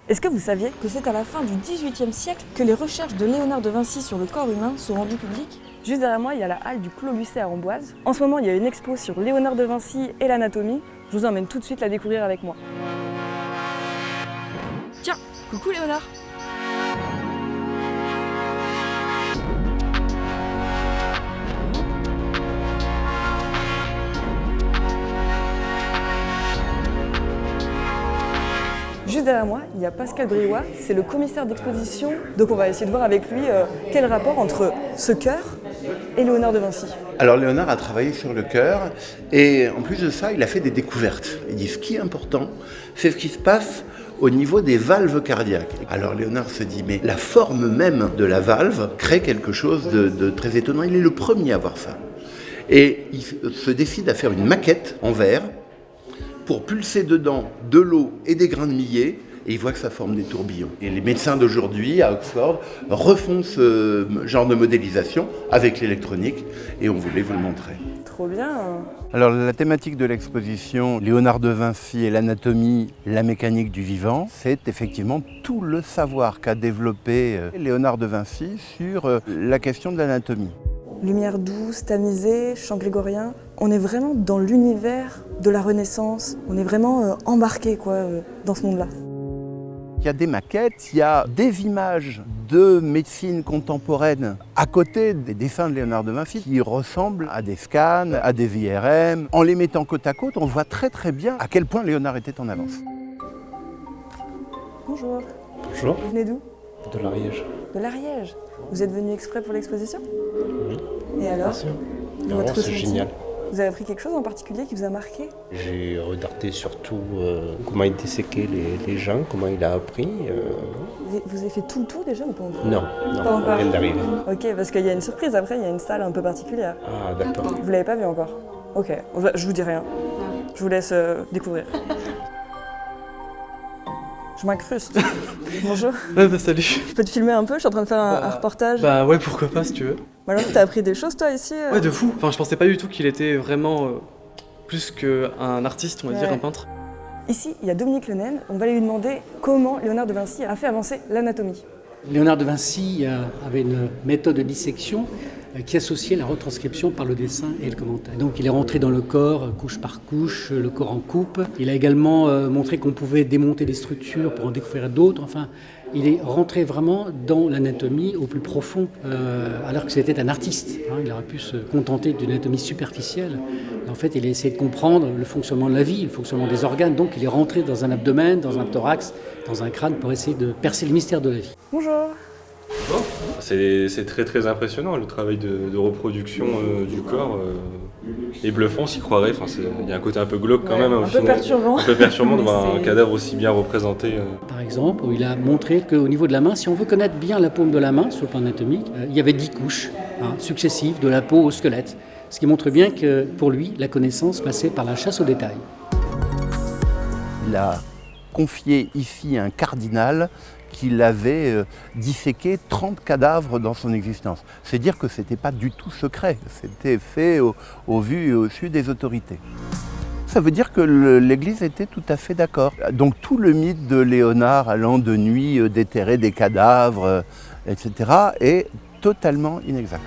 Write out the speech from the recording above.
Est-ce que vous saviez que c'est à la fin du XVIIIe siècle que les recherches de Léonard de Vinci sur le corps humain sont rendues publiques? Juste derrière moi, il y a la halle du Clos Lucé à Amboise. En ce moment, il y a une expo sur Léonard de Vinci et l'anatomie. Je vous emmène tout de suite la découvrir avec moi. Tiens, coucou Léonard! Juste derrière moi, il y a Pascal Briouat, c'est le commissaire d'exposition. Donc on va essayer de voir avec lui quel rapport entre ce cœur et Léonard de Vinci. Alors Léonard a travaillé sur le cœur et en plus de ça, il a fait des découvertes. Il dit ce qui est important, c'est ce qui se passe au niveau des valves cardiaques. Alors Léonard se dit, mais la forme même de la valve crée quelque chose de très étonnant. Il est le premier à voir ça. Et il se décide à faire une maquette en verre pour pulser dedans de l'eau et des grains de millet, et il voit que ça forme des tourbillons. Et les médecins d'aujourd'hui, à Oxford, refont ce genre de modélisation avec l'électronique, et on voulait vous le montrer. Trop bien! Alors la thématique de l'exposition Léonard de Vinci et l'anatomie, la mécanique du vivant, c'est effectivement tout le savoir qu'a développé Léonard de Vinci sur la question de l'anatomie. Lumière douce, tamisée, chant grégorien. On est vraiment dans l'univers de la Renaissance. On est vraiment embarqué dans ce monde-là. Il y a des maquettes, il y a des images de médecine contemporaine à côté des dessins de Léonard de Vinci qui ressemblent à des scans, à des IRM. En les mettant côte à côte, on voit très très bien à quel point Léonard était en avance. Bonjour. Bonjour. Vous venez d'où? De l'Ariège. De l'Ariège. Vous êtes venu exprès pour l'exposition? Oui. Et alors? Bien sûr. Votre C'est ressenti? génial. Vous avez appris quelque chose en particulier qui vous a marqué? J'ai regardé surtout comment il disséquait les gens, comment il a appris. Vous avez fait tout le tour déjà ou pas encore? Non, Pas on encore. vient d'arriver. Ok, parce qu'il y a une surprise après, il y a une salle un peu particulière. Ah, d'accord. Vous l'avez pas vu encore? Ok, je vous dis rien. Je vous laisse découvrir. Je m'incruste. Bonjour. Ouais, bah salut. Je peux te filmer un peu? Je suis en train de faire un reportage. Bah ouais, pourquoi pas si tu veux. Alors, t'as appris des choses toi ici? Ouais, de fou. Enfin, je pensais pas du tout qu'il était vraiment plus qu'un artiste, on va dire, un peintre. Ici, il y a Dominique Lenaine. On va lui demander comment Léonard de Vinci a fait avancer l'anatomie. Léonard de Vinci avait une méthode de dissection qui associait la retranscription par le dessin et le commentaire. Donc il est rentré dans le corps, couche par couche, le corps en coupe. Il a également montré qu'on pouvait démonter des structures pour en découvrir d'autres. Enfin, il est rentré vraiment dans l'anatomie au plus profond, alors que c'était un artiste. Il aurait pu se contenter d'une anatomie superficielle. En fait, il a essayé de comprendre le fonctionnement de la vie, le fonctionnement des organes. Donc il est rentré dans un abdomen, dans un thorax, dans un crâne pour essayer de percer le mystère de la vie. Bonjour. C'est très très impressionnant le travail de reproduction du corps. Et bluffant, on s'y croirait. Enfin, il y a un côté un peu glauque quand même. Un peu perturbant. Un peu perturbant de voir un cadavre aussi bien représenté. Par exemple, où il a montré qu'au niveau de la main, si on veut connaître bien la paume de la main sur le plan anatomique, il y avait 10 couches successives de la peau au squelette. Ce qui montre bien que pour lui, la connaissance passait par la chasse au détail. Il a confié ici un cardinal qu'il avait disséqué 30 cadavres dans son existence. C'est dire que ce n'était pas du tout secret, c'était fait au vu et au su des autorités. Ça veut dire que l'Église était tout à fait d'accord. Donc tout le mythe de Léonard allant de nuit déterrer des cadavres, etc., est totalement inexact.